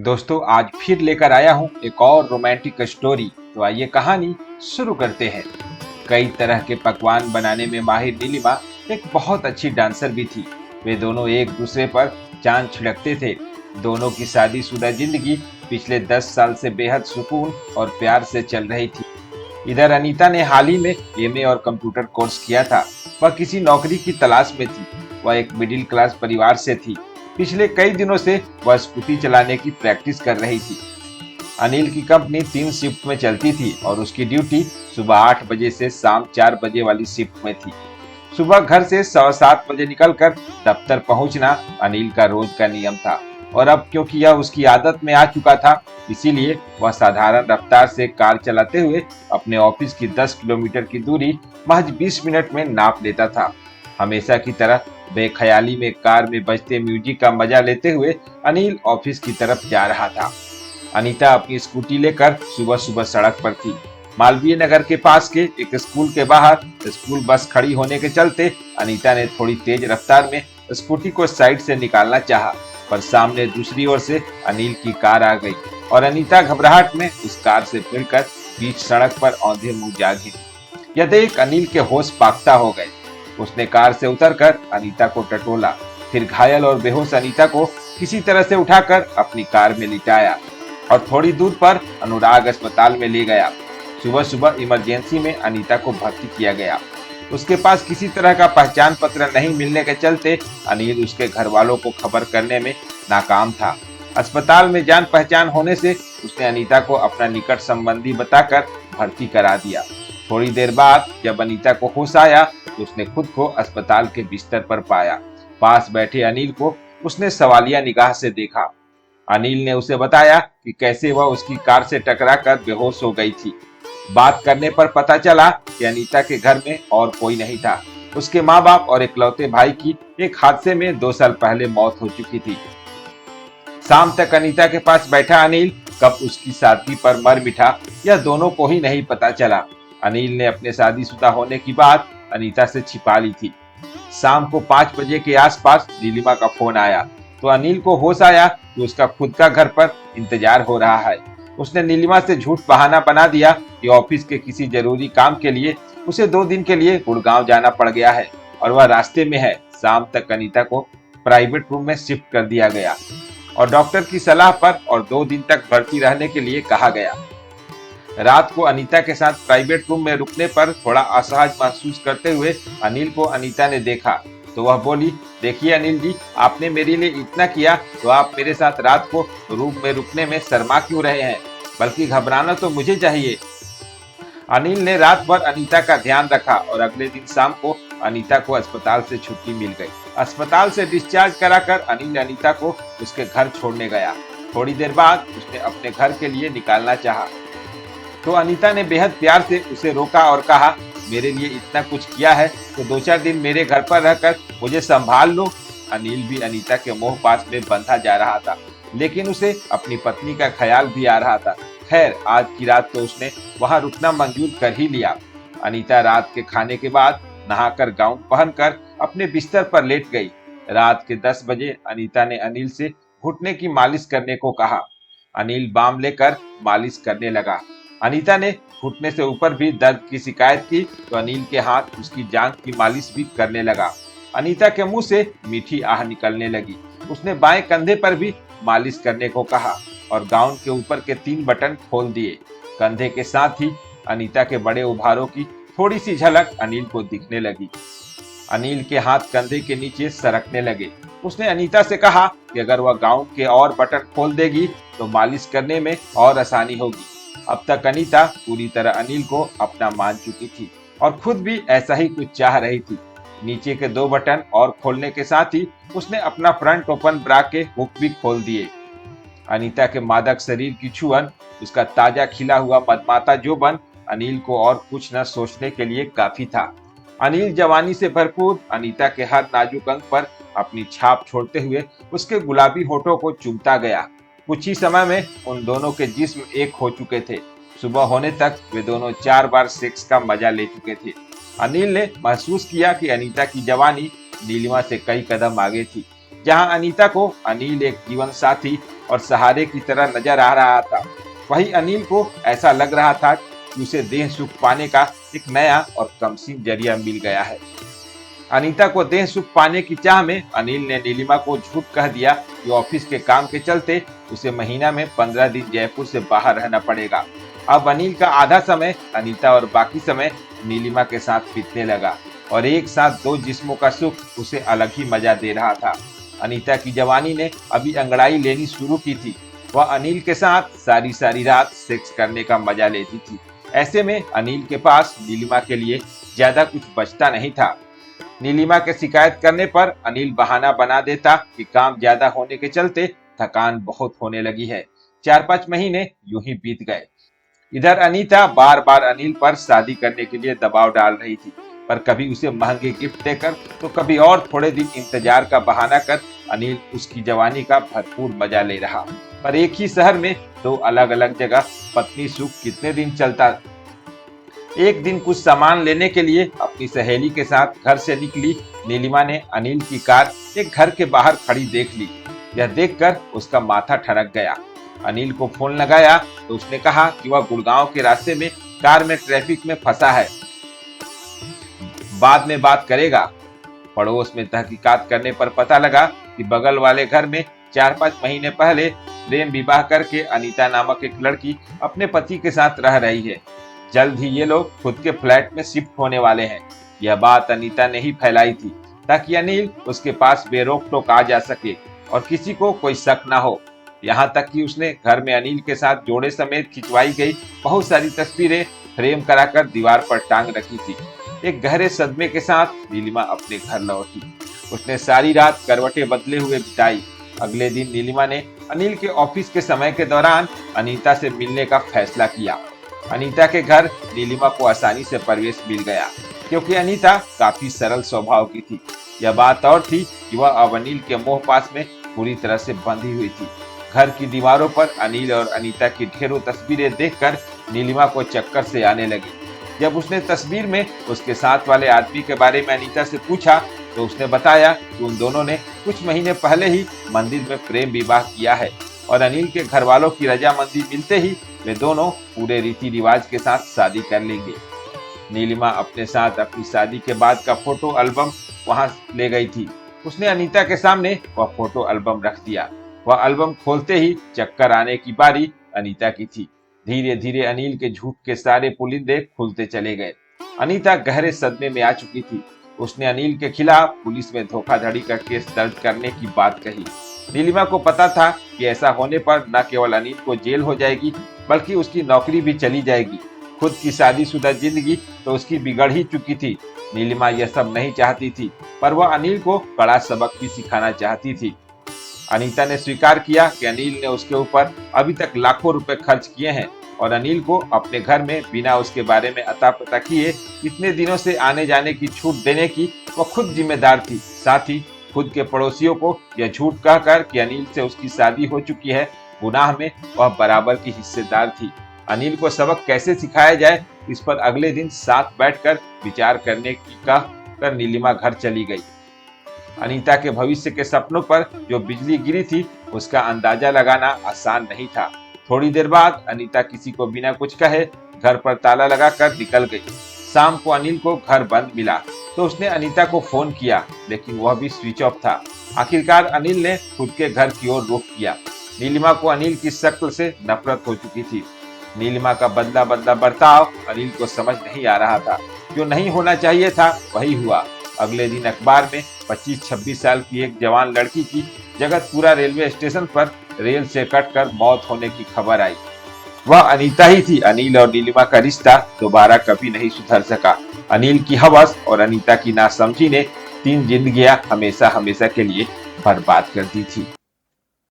दोस्तों आज फिर लेकर आया हूँ एक और रोमांटिक स्टोरी। तो आइए कहानी शुरू करते हैं। कई तरह के पकवान बनाने में माहिर नीलिमा एक बहुत अच्छी डांसर भी थी। वे दोनों एक दूसरे पर चांद छिड़कते थे। दोनों की शादीशुदा जिंदगी पिछले 10 साल से बेहद सुकून और प्यार से चल रही थी। इधर अनीता ने हाल ही में एमए और कंप्यूटर कोर्स किया था। वह किसी नौकरी की तलाश में थी। वह एक मिडिल क्लास परिवार से थी। पिछले कई दिनों से वह स्कूटी चलाने की प्रैक्टिस कर रही थी। अनिल की कंपनी 3 शिफ्ट में चलती थी और उसकी ड्यूटी सुबह 8 बजे से शाम 4 बजे वाली शिफ्ट में थी। सुबह घर से 7:15 बजे निकलकर दफ्तर पहुंचना अनिल का रोज का नियम था। और अब क्योंकि यह उसकी आदत में आ चुका था, इसीलिए वह साधारण रफ्तार से कार चलाते हुए अपने ऑफिस की 10 किलोमीटर की दूरी महज 20 मिनट में नाप लेता था। हमेशा की तरह बेख्याली में कार में बजते म्यूजिक का मजा लेते हुए अनिल ऑफिस की तरफ जा रहा था। अनीता अपनी स्कूटी लेकर सुबह सुबह सड़क पर थी। मालवीय नगर के पास के एक स्कूल के बाहर स्कूल बस खड़ी होने के चलते अनीता ने थोड़ी तेज रफ्तार में स्कूटी को साइड से निकालना चाहा, पर सामने दूसरी ओर से अनिल की कार आ गई और अनीता घबराहट में उस कार से भिड़कर बीच सड़क पर औंधे मुंह जा गिरी। यह देख अनिल के होश पाक्ता हो गए। उसने कार से उतरकर अनीता को टटोला, फिर घायल और बेहोश अनीता को किसी तरह से उठाकर अपनी कार में लिटाया और थोड़ी दूर पर अनुराग अस्पताल में ले गया। सुबह सुबह इमरजेंसी में अनीता को भर्ती किया गया। उसके पास किसी तरह का पहचान पत्र नहीं मिलने के चलते अनिल उसके घर वालों को खबर करने में नाकाम था। अस्पताल में जान पहचान होने से उसने अनीता को अपना निकट संबंधी बताकर भर्ती करा दिया। थोड़ी देर बाद जब अनीता को होश आया तो उसने खुद को अस्पताल के बिस्तर पर पाया। पास बैठे अनिल को उसने सवालिया निगाह से देखा। अनिल ने उसे बताया कि कैसे वह उसकी कार से टकराकर बेहोश हो गई थी। बात करने पर पता चला कि अनीता के घर में और कोई नहीं था। उसके माँ बाप और इकलौते भाई की एक हादसे में 2 साल पहले मौत हो चुकी थी। शाम तक अनीता के पास बैठा अनिल कब उसकी सादगी पर मर मिटा, यह दोनों को ही नहीं पता चला। अनिल ने अपने शादीशुदा होने की बात अनीता से छिपा ली थी। शाम को 5 बजे के आसपास नीलिमा का फोन आया तो अनिल को होश आया कि उसका खुद का घर पर इंतजार हो रहा है। उसने नीलिमा से झूठ बहाना बना दिया कि ऑफिस के किसी जरूरी काम के लिए उसे 2 दिन के लिए गुड़गांव जाना पड़ गया है और वह रास्ते में है। शाम तक अनीता को प्राइवेट रूम में शिफ्ट कर दिया गया और डॉक्टर की सलाह पर और 2 दिन तक भर्ती रहने के लिए कहा गया। रात को अनीता के साथ प्राइवेट रूम में रुकने पर थोड़ा असहज महसूस करते हुए अनिल को अनीता ने देखा तो वह बोली, देखिए अनिल जी, आपने मेरे लिए इतना किया तो आप मेरे साथ रात को रूम में रुकने में शर्मा क्यों रहे हैं? बल्कि घबराना तो मुझे चाहिए। अनिल ने रात भर अनीता का ध्यान रखा और अगले दिन शाम को अनीता को अस्पताल से छुट्टी मिल गई। अस्पताल से डिस्चार्ज कराकर अनिल अनीता को उसके घर छोड़ने गया। थोड़ी देर बाद उसने अपने घर के लिए निकालना चाहा तो अनीता ने बेहद प्यार से उसे रोका और कहा, मेरे लिए इतना कुछ किया है तो 2-4 दिन मेरे घर पर रहकर मुझे संभाल लो। अनिल भी अनीता के मोह पास में बंधा जा रहा था, लेकिन उसे अपनी पत्नी का ख्याल भी आ रहा था। खैर, आज की रात तो उसने वहां रुकना मंजूर कर ही लिया। अनीता रात के खाने के बाद नहाकर गाउन पहनकर अपने बिस्तर पर लेट गई। रात के 10 बजे अनीता ने अनिल से घुटने की मालिश करने को कहा। अनिल बाम लेकर मालिश करने लगा। अनीता ने घुटने से ऊपर भी दर्द की शिकायत की तो अनिल के हाथ उसकी जांघ की मालिश भी करने लगा। अनीता के मुंह से मीठी आह निकलने लगी। उसने बाएं कंधे पर भी मालिश करने को कहा और गाउन के ऊपर के 3 बटन खोल दिए। कंधे के साथ ही अनीता के बड़े उभारों की थोड़ी सी झलक अनिल को दिखने लगी। अनिल के हाथ कंधे के नीचे सरकने लगे। उसने अनीता से कहा कि अगर वह गाउन के और बटन खोल देगी तो मालिश करने में और आसानी होगी। अब तक अनीता पूरी तरह अनिल को अपना मान चुकी थी और खुद भी ऐसा ही कुछ चाह रही थी। नीचे के 2 बटन और खोलने के साथ ही उसने अपना फ्रंट ओपन ब्रा के हुक भी खोल दिए। अनीता के मादक शरीर की छुअन, उसका ताजा खिला हुआ मदमाता जोबन अनिल को और कुछ न सोचने के लिए काफी था। अनिल जवानी से भरपूर अनीता के हर नाजुक अंग पर अपनी छाप छोड़ते हुए उसके गुलाबी होठों को चूमता गया। कुछ ही समय में उन दोनों के जिस्म एक हो चुके थे। सुबह होने तक वे दोनों 4 बार सेक्स का मजा ले चुके थे। अनिल ने महसूस किया कि अनीता की जवानी नीलिमा से कई कदम आगे थी। जहां अनीता को अनिल एक जीवन साथी और सहारे की तरह नजर आ रहा था। वही अनिल को ऐसा लग रहा था कि उसे देह सुख पाने का एक नया और कमसीन जरिया मिल गया है। अनीता को देह सुख पाने की चाह में अनिल ने नीलिमा को झूठ कह दिया कि ऑफिस के काम के चलते उसे महीना में 15 दिन जयपुर से बाहर रहना पड़ेगा। अब अनिल का आधा समय अनीता और बाकी समय नीलिमा के साथ बीतने लगा और एक साथ दो जिस्मों का सुख उसे अलग ही मजा दे रहा था। अनीता की जवानी ने अभी अंगड़ाई लेनी शुरू की थी। वह अनिल के साथ सारी सारी रात सेक्स करने का मजा लेती थी। ऐसे में अनिल के पास नीलिमा के लिए ज्यादा कुछ बचता नहीं था। नीलिमा के शिकायत करने पर अनिल बहाना बना देता कि काम ज्यादा होने के चलते थकान बहुत होने लगी है। 4-5 महीने यूं ही बीत गए। इधर अनीता बार बार अनिल पर शादी करने के लिए दबाव डाल रही थी, पर कभी उसे महंगे गिफ्ट देकर तो कभी और थोड़े दिन इंतजार का बहाना कर अनिल उसकी जवानी का भरपूर मजा ले रहा। पर एक ही शहर में दो अलग अलग जगह पत्नी सुख कितने दिन चलता। एक दिन कुछ सामान लेने के लिए अपनी सहेली के साथ घर से निकली नीलिमा ने अनिल की कार एक घर के बाहर खड़ी देख ली। यह देखकर उसका माथा ठनक गया। अनिल को फोन लगाया तो उसने कहा कि वह गुड़गांव के रास्ते में कार में ट्रैफिक में फंसा है, बाद में बात करेगा। पड़ोस में तहकीकात करने पर पता लगा कि बगल वाले घर में 4-5 महीने पहले प्रेम विवाह करके अनीता नामक एक लड़की अपने पति के साथ रह रही है। जल्द ही ये लोग खुद के फ्लैट में शिफ्ट होने वाले हैं। यह बात अनीता ने ही फैलाई थी ताकि अनिल उसके पास बेरोक टोक आ जा सके और किसी को कोई शक ना हो। यहाँ तक कि उसने घर में अनिल के साथ जोड़े समेत खिंचवाई गई बहुत सारी तस्वीरें फ्रेम कराकर दीवार पर टांग रखी थी। एक गहरे सदमे के साथ नीलिमा अपने घर लौटी। उसने सारी रात करवटें बदले हुए बिताई। अगले दिन नीलिमा ने अनिल के ऑफिस के समय के दौरान अनीता से मिलने का फैसला किया। अनीता के घर नीलिमा को आसानी से प्रवेश मिल गया क्योंकि अनीता काफी सरल स्वभाव की थी। यह बात और थी कि वह अब अनिल के मोह पास में पूरी तरह से बंधी हुई थी। घर की दीवारों पर अनिल और अनीता की ढेरों तस्वीरें देखकर नीलिमा को चक्कर से आने लगी। जब उसने तस्वीर में उसके साथ वाले आदमी के बारे में अनीता से पूछा तो उसने बताया कि उन दोनों ने कुछ महीने पहले ही मंदिर में प्रेम विवाह किया है और अनिल के घर वालों की रजामंदी मिलते ही वे दोनों पूरे रीति रिवाज के साथ शादी कर लेंगे। नीलिमा अपने साथ अपनी शादी के बाद का फोटो एल्बम वहां ले गई थी। उसने अनीता के सामने वह फोटो एल्बम रख दिया। वह एल्बम खोलते ही चक्कर आने की बारी अनीता की थी। धीरे धीरे अनिल के झूठ के सारे पुलिंदे खुलते चले गए। अनीता गहरे सदमे में आ चुकी थी। उसने अनिल के खिलाफ पुलिस में धोखाधड़ी का केस दर्ज करने की बात कही। नीलिमा को पता था कि ऐसा होने पर न केवल अनिल को जेल हो जाएगी बल्कि उसकी नौकरी भी चली जाएगी। खुद की शादीशुदा जिंदगी तो उसकी बिगड़ ही चुकी थी। नीलिमा यह सब नहीं चाहती थी, पर वह अनिल को कड़ा सबक भी सिखाना चाहती थी। अनीता ने स्वीकार किया कि अनिल ने उसके ऊपर अभी तक लाखों रुपए खर्च किए हैं और अनिल को अपने घर में बिना उसके बारे में अता पता किए इतने दिनों से आने जाने की छूट देने की वह खुद जिम्मेदार थी। साथ ही खुद के पड़ोसियों को यह झूठ कहकर कि अनिल से उसकी शादी हो चुकी है, गुनाह में वह बराबर की हिस्सेदार थी। अनिल को सबक कैसे सिखाया जाए इस पर अगले दिन साथ बैठकर विचार करने की कहकर नीलिमा घर चली गई। अनीता के भविष्य के सपनों पर जो बिजली गिरी थी उसका अंदाजा लगाना आसान नहीं था। थोड़ी देर बाद अनीता किसी को बिना कुछ कहे घर पर ताला लगाकर निकल गई। शाम को अनिल को घर बंद मिला तो उसने अनीता को फोन किया, लेकिन वह भी स्विच ऑफ था। आखिरकार अनिल ने खुद के घर की ओर रुख किया। नीलिमा को अनिल की शक्ल से नफरत हो चुकी थी। नीलिमा का बदला बदला बर्ताव अनिल को समझ नहीं आ रहा था। जो नहीं होना चाहिए था वही हुआ। अगले दिन अखबार में 25-26 साल की एक जवान लड़की की जगतपुरा रेलवे स्टेशन पर रेल से कटकर मौत होने की खबर आई। वह अनीता ही थी। अनिल और नीलिमा का रिश्ता दोबारा कभी नहीं सुधर सका। अनिल की हवस और अनीता की नासमझी ने 3 जिंदगियां हमेशा हमेशा के लिए बर्बाद कर दी थी।